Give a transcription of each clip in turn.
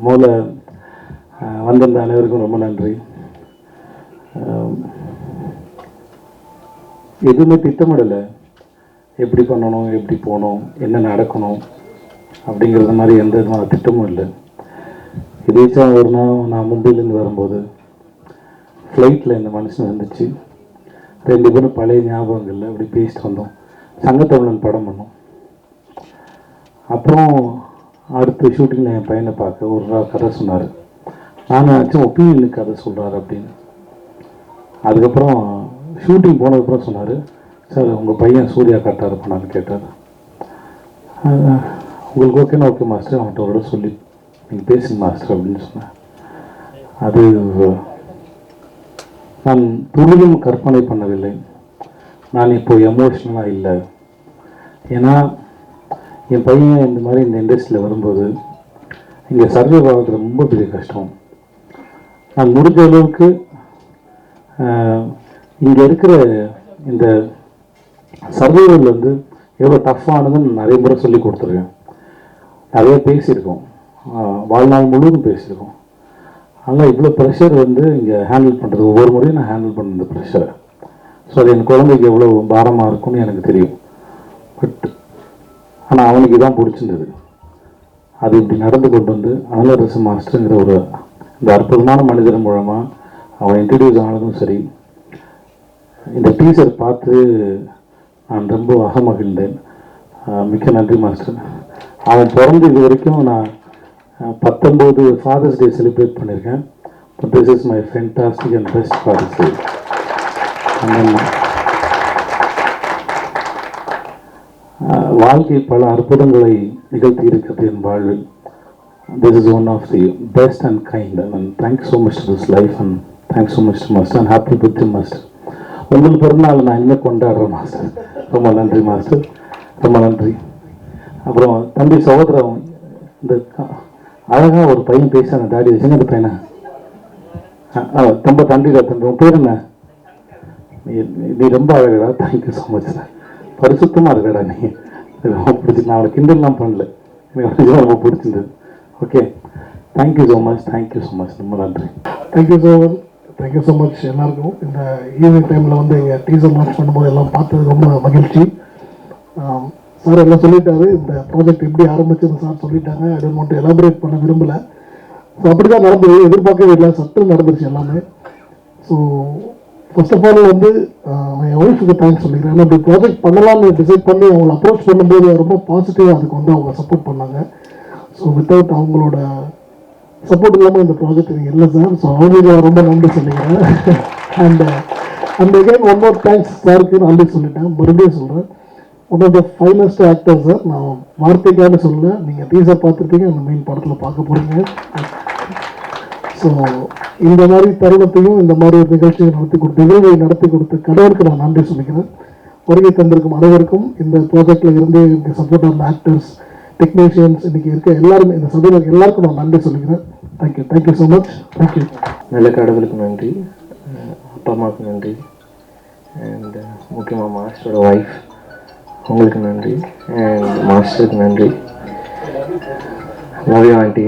மூல வந்திருந்த அனைவருக்கும் ரொம்ப நன்றி. எதுவுமே திட்டமிடலை, எப்படி பண்ணணும், எப்படி போகணும், என்ன நடக்கணும் அப்படிங்கிறது மாதிரி எந்த விதமான திட்டமும் இல்லை. இதேச்சும் ஒரு நாள் நான் மும்பையிலேருந்து வரும்போது ஃப்ளைட்டில் இந்த மனுஷன் வந்துச்சு. 2 பேரும் பழைய ஞாபகங்களில் அப்படி பேசிட்டு வந்தோம். சங்கத்தமிழன் படம் பண்ணோம். அப்புறம் அடுத்த ஷூட்டிங்கில் என் பையனை பார்க்க ஒரு கதை சொன்னார். நான் நினச்சேன் ஒப்பீனியனுக்கு கதை சொல்கிறார் அப்படின்னு. அதுக்கப்புறம் ஷூட்டிங் போனதுக்கப்புறம் சொன்னார், சார் உங்கள் பையன் சூர்யா கரெக்டாக இருப்பானான்னு கேட்டார். உங்களுக்கு ஓகேனா ஓகே மாஸ்டர், அவன்கிட்ட ஒரு சொல்லி நீங்கள் பேசுங்க மாஸ்டர் அப்படின்னு சொன்னேன். அது நான் துளியும் கற்பனை பண்ணவில்லை. நான் இப்போ எமோஷ்னலாக இல்லை. ஏன்னா என் பையன் இந்த மாதிரி இந்த இண்டஸ்ட்ரியில் வரும்போது இங்கே சர்வே ஆகிறது ரொம்ப பெரிய கஷ்டம். நான் முடிஞ்ச அளவுக்கு இங்கே இருக்கிற இந்த சர்வைவல் வந்து எவ்வளோ டஃப்பானதுன்னு நிறைய முறை சொல்லி கொடுத்துருக்கேன். நிறைய பேசியிருக்கோம், வாழ்நாள் முழுவதும் பேசியிருக்கோம். ஆனால் இவ்வளோ ப்ரெஷர் வந்து இங்கே ஹேண்டில் பண்ணுறது, ஒவ்வொரு முறையும் நான் ஹேண்டில் பண்ண இந்த ப்ரெஷரை. ஸோ அது என் குழந்தைக்கு எவ்வளோ பாரமாக இருக்கும்னு எனக்கு தெரியும். பட் ஆனால் அவனுக்கு இதான் பிடிச்சிருந்தது. அது இப்படி நடந்து கொண்டு வந்து அனலரசு மாஸ்டருங்கிற ஒரு இந்த அற்புதமான மனிதர் மூலமாக அவன் இன்ட்ரடியூஸ் ஆனதும் சரி, இந்த டீசர் பார்த்து நான் ரொம்ப அகமகிழ்ந்தேன். மிக்க நன்றி மாஸ்டர். அவன் பிறந்து இது வரைக்கும் நான் 19 ஃபாதர்ஸ் டே செலிப்ரேட் பண்ணியிருக்கேன். But this is my fantastic and best father's day. வாழ்க்கை பல அற்புதங்களை நிகழ்த்தி இருக்கிறது என் வாழ்வில். This is one of the best and kind, and thanks so much to this life, and thanks so much to master, and happy birthday master. உங்களுக்கு பிறந்தநாள் நான் இன்னும் கொண்டாடுறேன் மாஸ்டர். ரொம்ப நன்றி மாஸ்டர், ரொம்ப நன்றி. அப்புறம் தம்பி சகோதரம், இந்த அழகாக ஒரு பையன் பேசுகிறாங்க, டாடி வச்சுங்க அந்த பையனை. ரொம்ப தண்டிடா தம்பி, உன் பேர் என்ன? நீ ரொம்ப அழகடா. Thank you so much sir. பரிசுத்தமாக இருக்கடா நீ. ரொம்ப பிடிச்சி, நான் அவளை கிண்டல்லாம் பண்ணல, எனக்கு ரொம்ப பிடிச்சிருந்தது. Okay, thank you so much, thank you so much, ரொம்ப நன்றி. தேங்க்யூ ஸோ மச் எல்லாருக்கும். இந்த ஈவினிங் டைமில் வந்து எங்கள் டீசர் லான்ச் பண்ணும்போது எல்லாம் பார்த்தது ரொம்ப மகிழ்ச்சி. சார் எல்லாம் சொல்லிட்டாரு, இந்த ப்ராஜெக்ட் எப்படி ஆரம்பிச்சுன்னு சார் சொல்லிட்டாங்க. I don't want to elaborate பண்ண விரும்பலை. ஸோ அப்படி தான் நடந்தது, எதிர்பார்க்கவே இல்லை, சட்டு நடந்துருச்சு எல்லாமே. ஸோ ஃபர்ஸ்ட் ஆஃப் ஆல் வந்து என் ஒய்ஃபுக்கு தேங்க்ஸ் சொல்லிக்கிறேன். ஏன்னா இப்படி ப்ராஜெக்ட் பண்ணலாம்னு டிசைட் பண்ணி அவங்களை அப்ரோச் பண்ணும்போது ரொம்ப பாசிட்டிவாக அதுக்கு வந்து அவங்க சப்போர்ட் பண்ணாங்க. ஸோ வித்தவுட் அவங்களோட சப்போர்ட் இல்லாமல் இந்த ப்ராஜெக்ட் நீங்கள் இல்லை சார். ஸோ அவங்களுக்கு ரொம்ப நன்றி சொல்லிக்கிறேன். And again one more thanks சாருக்கு நன்றி சொல்லிட்டேன், மறுபடியும் சொல்கிறேன். One of the finest actor sir. நான் வார்த்தைக்காக சொல்ல, நீங்கள் டீசர் பார்த்துருப்பீங்க, அந்த மெயின் படத்தில் பார்க்க போகிறீங்க. ஸோ இந்த மாதிரி தருணத்தையும் இந்த மாதிரி ஒரு நிகழ்ச்சியை நிகழ்வை நடத்தி கொடுத்த கடவுளுக்கு நான் நன்றி சொல்லிக்கிறேன். வருகை தந்திருக்கும் அனைவருக்கும், இந்த ப்ராஜெக்டில் இருந்து இங்கே சப்போர்ட் ஆன ஆக்டர்ஸ், டெக்னீஷியன்ஸ், இன்றைக்கி இருக்க எல்லாருமே, இந்த சபையில் எல்லாருக்கும் நான் நன்றி சொல்லிக்கிறேன். Thank you, thank you so much. Thank you. நல்ல கடவுளுக்கு நன்றி, அப்பா அம்மாவுக்கு நன்றி, அண்ட் முக்கியமாக மாஸ்டரோட ஒய்ஃப் உங்களுக்கு நன்றி, அண்ட் மாஸ்டருக்கு நன்றி. Love you aunty.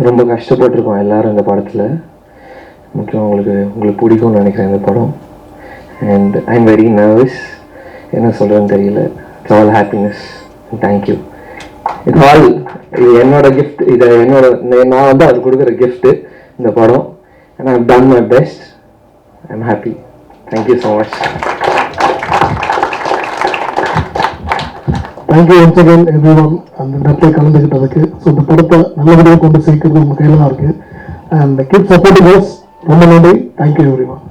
ரொம்ப கஷ்டப்பட்டிருக்கோம் எல்லோரும் இந்த படத்தில். முக்கியம் உங்களுக்கு பிடிக்கும்னு நினைக்கிறேன் இந்த படம். And I am very nervous, என்ன சொல்கிறேன்னு தெரியல. It's all happiness. Thank you. It's all என்னோட கிஃப்ட். இதை நான் வந்து அது கொடுக்குற கிஃப்ட்டு இந்த படம். And I have done my best. I am happy. Thank you so much. Thank you once again everyone அந்த இடத்துல கலந்துக்கிட்டதுக்கு. ஸோ இந்த படத்தை நல்லபடியாக கொண்டு சேர்க்கறது உங்கள் கையில் தான் இருக்குது. And keep supporting us. ரொம்ப நன்றி. Thank you every one.